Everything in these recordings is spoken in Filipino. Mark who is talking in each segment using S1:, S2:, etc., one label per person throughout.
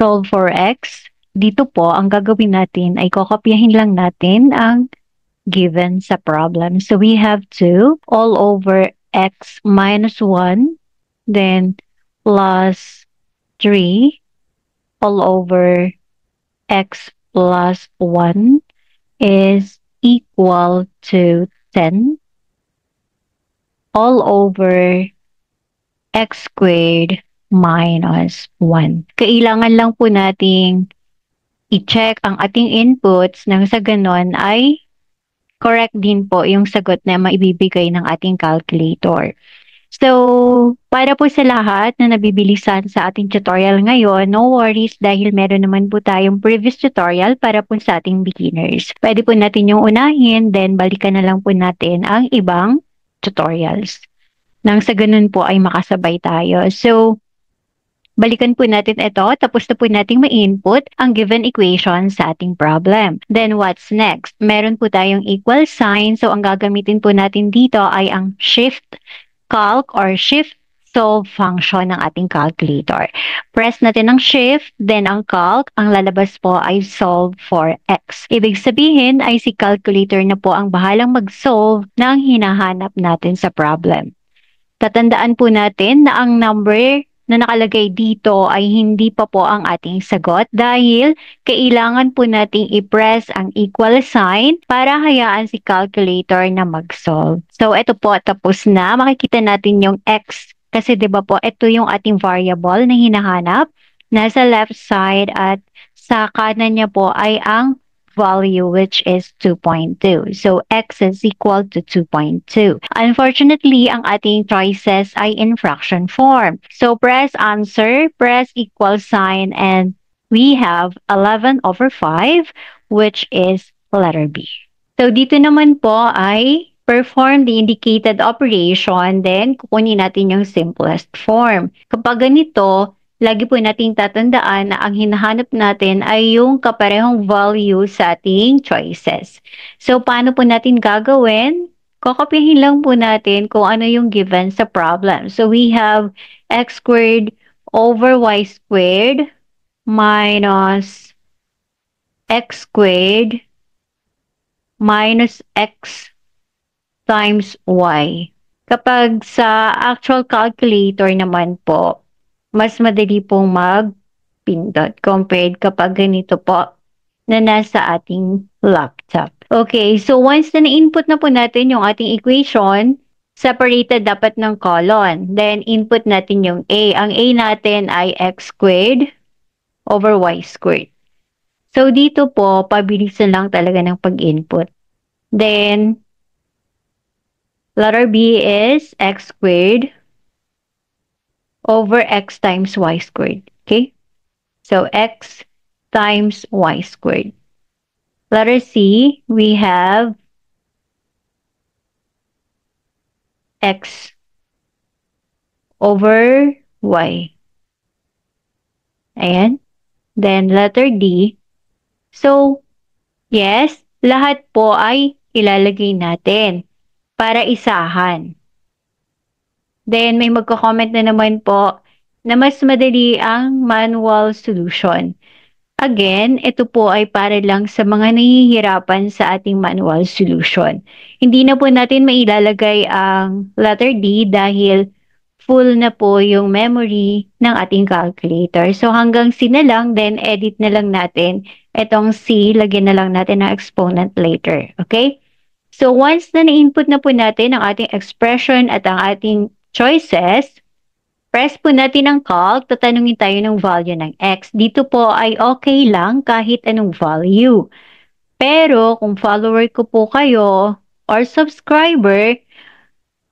S1: solve for x, dito po, ang gagawin natin ay kokopyahin lang natin ang given sa problem. So we have 2 all over x minus 1, then plus 3 all over x plus 1 is equal to 10 all over x squared minus 1. Kailangan lang po nating i-check ang ating inputs nang sa ganon ay correct din po yung sagot na maibibigay ng ating calculator. So, para po sa lahat na nabibilisan sa ating tutorial ngayon, no worries dahil meron naman po tayong previous tutorial para po sa ating beginners. Pwede po natin yung unahin, then balikan na lang po natin ang ibang tutorials. Nang sa ganun po ay makasabay tayo. So, balikan po natin ito, tapos na po nating ma-input ang given equation sa ating problem. Then what's next? Meron po tayong equal sign, so ang gagamitin po natin dito ay ang shift calc or shift solve function ng ating calculator. Press natin ang shift, then ang calc, ang lalabas po ay solve for x. Ibig sabihin ay si calculator na po ang bahalang mag-solve ng hinahanap natin sa problem. Tatandaan po natin na ang number na nakalagay dito ay hindi pa po ang ating sagot dahil kailangan po nating i-press ang equal sign para hayaan si calculator na mag-solve. So, ito po, tapos na. Makikita natin yung x kasi 'di ba po, ito yung ating variable na hinahanap. Nasa left side at sa kanan niya po ay ang value which is 2.2. So, x is equal to 2.2. Unfortunately, ang ating choices ay in fraction form. So, press answer, press equal sign, and we have 11 over 5, which is letter B. So, dito naman po ay perform the indicated operation, then kukunin natin yung simplest form. Kapag ganito, lagi po nating tatandaan na ang hinahanap natin ay yung kaparehong value sa ating choices. So, paano po natin gagawin? Kokopyahin lang po natin kung ano yung given sa problem. So, we have x squared over y squared minus x squared minus x times y. Kapag sa actual calculator naman po, mas madali pong magpindot compared kapag ganito po na nasa ating laptop. Okay, so once na na-input na po natin yung ating equation, separated dapat ng colon. Then, input natin yung a. Ang a natin ay x squared over y squared. So, dito po, pabilisan lang talaga ng pag-input. Then, letter B is x squared over x times y squared. Okay? So, x times y squared. Letter C, we have x over y. Ayan. Then, letter D. So, yes, lahat po ay ilalagay natin para isahan. Then, may magko-comment na naman po na mas madali ang manual solution. Again, ito po ay para lang sa mga nahihirapan sa ating manual solution. Hindi na po natin mailalagay ang letter D dahil full na po yung memory ng ating calculator. So, hanggang C na lang, then edit na lang natin. Itong C, lagyan na lang natin ng exponent later. Okay? So, once na na-input na po natin ang ating expression at ang ating choices, press po natin ang calc, tatanungin tayo ng value ng x. Dito po ay okay lang kahit anong value. Pero kung follower ko po kayo or subscriber,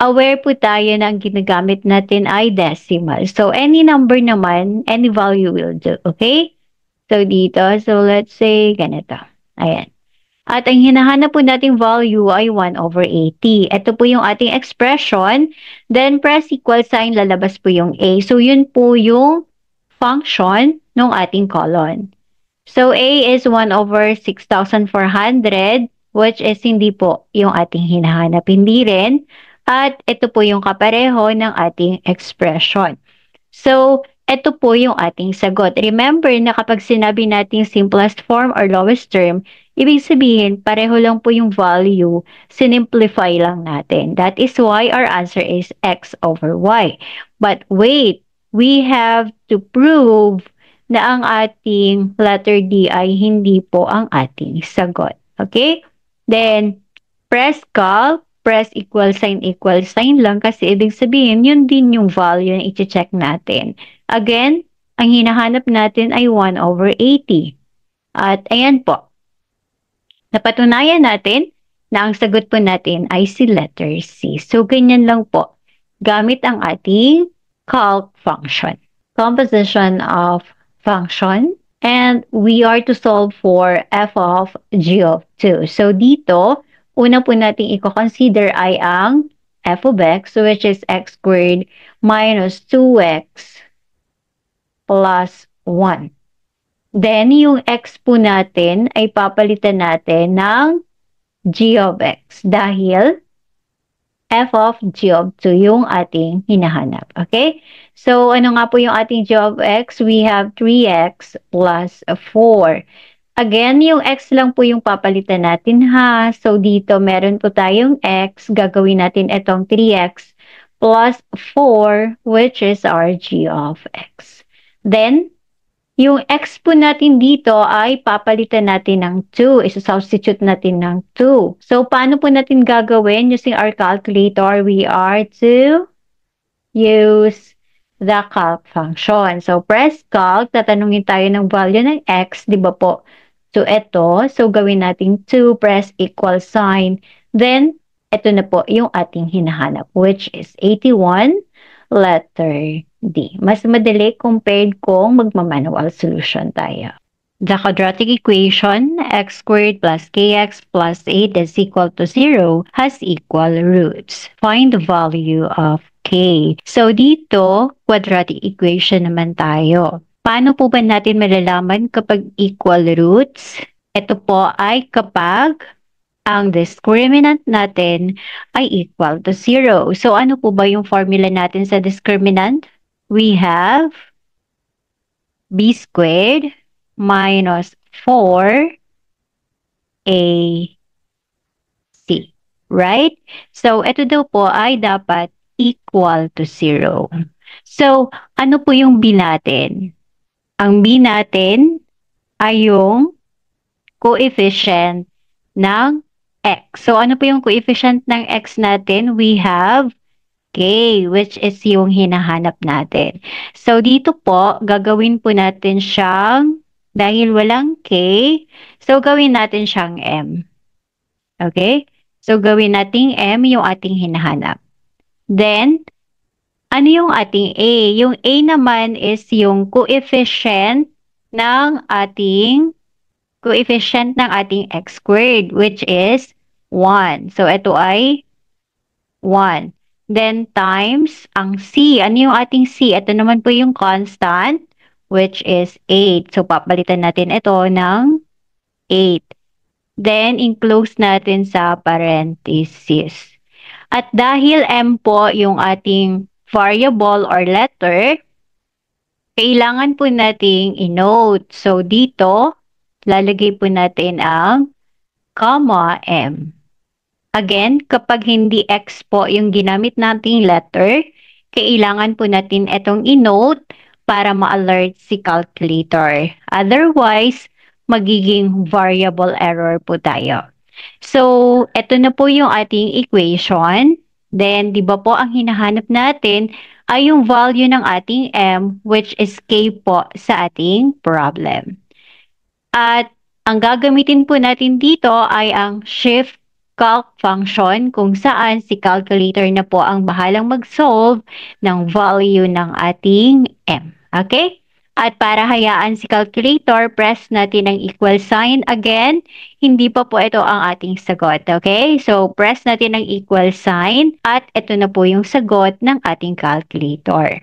S1: aware po tayo na ang ginagamit natin ay decimal. So, any number naman, any value will do. Okay? So, dito, so let's say ganito. Ayan. At ang hinahanap po nating value ay 1 over 80. Ito po yung ating expression. Then, press equal sign, lalabas po yung A. So, yun po yung function ng ating colon. So, A is 1 over 6,400, which is hindi po yung ating hinahanap. Hindi rin. At ito po yung kapareho ng ating expression. So, ito po yung ating sagot. Remember na kapag sinabi nating simplest form or lowest term, ibig sabihin pareho lang po yung value, sinimplify lang natin. That is why our answer is x over y. But wait, we have to prove na ang ating letter D ay hindi po ang ating sagot. Okay? Then, press calc, press equal sign lang kasi ibig sabihin, yun din yung value na i-check natin. Again, ang hinahanap natin ay 1 over 80. At ayan po, napatunayan natin na ang sagot po natin ay si letter C. So, ganyan lang po, gamit ang ating calc function. Composition of function. And we are to solve for f of g of 2. So, dito, una po natin i-consider ay ang f of x, which is x squared minus 2x plus 1. Then, yung x po natin ay papalitan natin ng g of x dahil f of g of 2 yung ating hinahanap. Okay? So, ano nga po yung ating g of x? We have 3x plus 4. Again, yung x lang po yung papalitan natin ha. So, dito meron po tayong x. Gagawin natin itong 3x plus 4, which is our g of x. Then, yung x po natin dito ay papalitan natin ng 2. Isa-substitute natin ng 2. So, paano po natin gagawin? Using our calculator, we are to use the calc function. So, press calc, tatanungin tayo ng value ng x, di ba po? So, ito. So, gawin natin 2, press equal sign. Then, ito na po yung ating hinahanap, which is 81, letter D. Mas madali compared kung magmamanual solution tayo. The quadratic equation x squared plus kx plus 8 is equal to 0 has equal roots. Find the value of k. So dito, quadratic equation naman tayo. Paano po ba natin malalaman kapag equal roots? Ito po ay kapag ang discriminant natin ay equal to 0. So ano po ba yung formula natin sa discriminant? We have b squared minus 4ac. Right? So, ito daw po ay dapat equal to 0. So, ano po yung b natin? Ang b natin ay yung coefficient ng x. So, ano po yung coefficient ng x natin? We have k, which is yung hinahanap natin. So, dito po, gagawin po natin siyang, dahil walang k, so gawin natin siyang m. Okay? So, gawin nating m yung ating hinahanap. Then, ano yung ating a? Yung a naman is yung coefficient ng ating x squared, which is 1. So, ito ay 1. Then, times ang c. Ano yung ating c? Ito naman po yung constant, which is 8. So, papalitan natin ito ng 8. Then, enclose natin sa parenthesis. At dahil m po yung ating variable or letter, kailangan po nating i-note. So, dito, lalagay po natin ang comma m. Again, kapag hindi x po yung ginamit nating letter, kailangan po natin itong i-note para ma-alert si calculator. Otherwise, magiging variable error po tayo. So, ito na po yung ating equation. Then, di ba po ang hinahanap natin ay yung value ng ating m, which is k po sa ating problem. At ang gagamitin po natin dito ay ang shift calc function kung saan si calculator na po ang bahalang mag-solve ng value ng ating m. Okay? At para hayaan si calculator, press natin ang equal sign. Again, hindi pa po ito ang ating sagot. Okay? So, press natin ang equal sign at ito na po yung sagot ng ating calculator.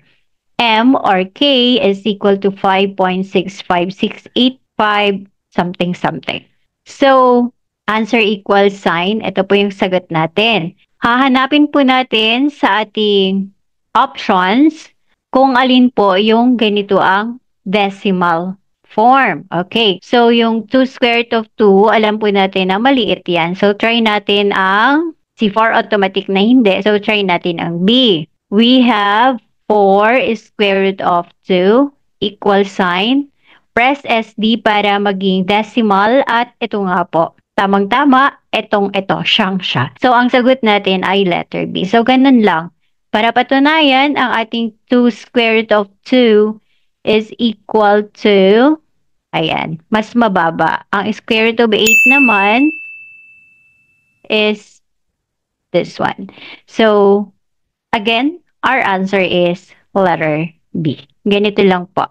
S1: M or K is equal to 5.65685 something something. So, answer equal sign, ito po yung sagot natin. Hahanapin po natin sa ating options kung alin po yung ganito ang decimal form. Okay. So, yung 2 square root of 2, alam po natin na maliit yan. So, try natin ang C4 automatic na hindi. So, try natin ang B. We have 4 square root of 2 equal sign. Press SD para maging decimal at ito nga po. Tamang-tama, ito, siyang siya. So, ang sagot natin ay letter B. So, ganun lang. Para patunayan, ang ating 2 square root of 2 is equal to, ayan, mas mababa. Ang square root of 8 naman is this one. So, again, our answer is letter B. Ganito lang po.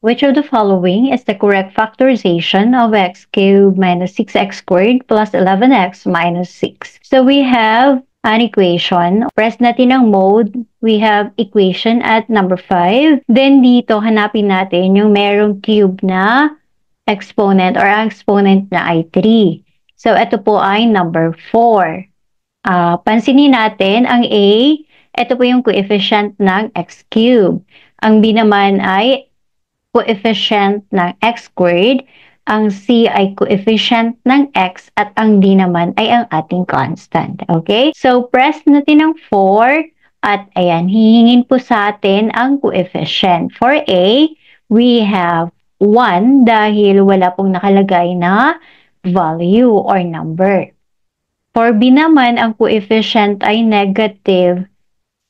S1: Which of the following is the correct factorization of x cubed minus 6x squared plus 11x minus 6? So we have an equation. Press natin ang mode. We have equation at number 5. Then dito, hanapin natin yung merong cube na exponent or ang exponent na ay 3. So ito po ay number 4. Pansinin natin ang A, ito po yung coefficient ng x cube. Ang B naman ay coefficient ng x squared, ang C ay coefficient ng x, at ang D naman ay ang ating constant. Okay? So, press natin ang 4 at ayan, hihingin po sa atin ang coefficient. For A, we have 1 dahil wala pong nakalagay na value or number. For B naman, ang coefficient ay negative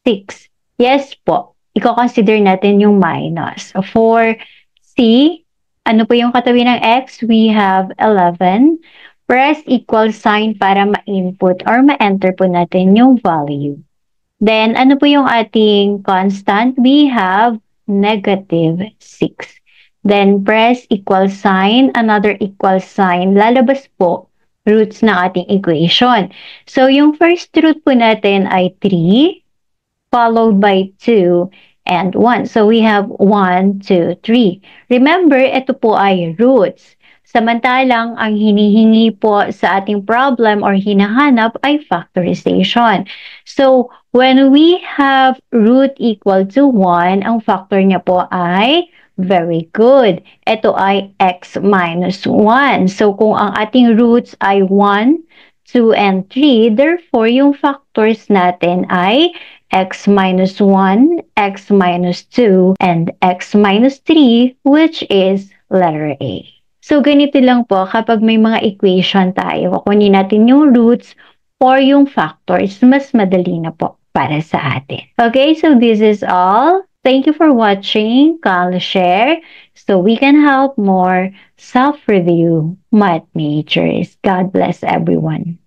S1: 6. Yes po, i-consider natin yung minus. For C, ano po yung katabi ng x? We have 11. Press equal sign para ma-input or ma-enter po natin yung value. Then, ano po yung ating constant? We have negative 6. Then, press equal sign, another equal sign. Lalabas po roots ng ating equation. So, yung first root po natin ay 3. Followed by 2 and 1. So we have 1, 2, 3. Remember, ito po ay roots. Samantalang ang hinihingi po sa ating problem or hinahanap ay factorization. So when we have root equal to 1, ang factor niya po ay very good. Ito ay x minus 1. So kung ang ating roots ay 1, 2, and 3, therefore yung factors natin ay x minus 1, x minus 2, and x minus 3, which is letter A. So, ganito lang po kapag may mga equation tayo, kukunin natin yung roots or yung factors, mas madali na po para sa atin. Okay, so this is all. Thank you for watching. Share so we can help more self-review math majors. God bless everyone.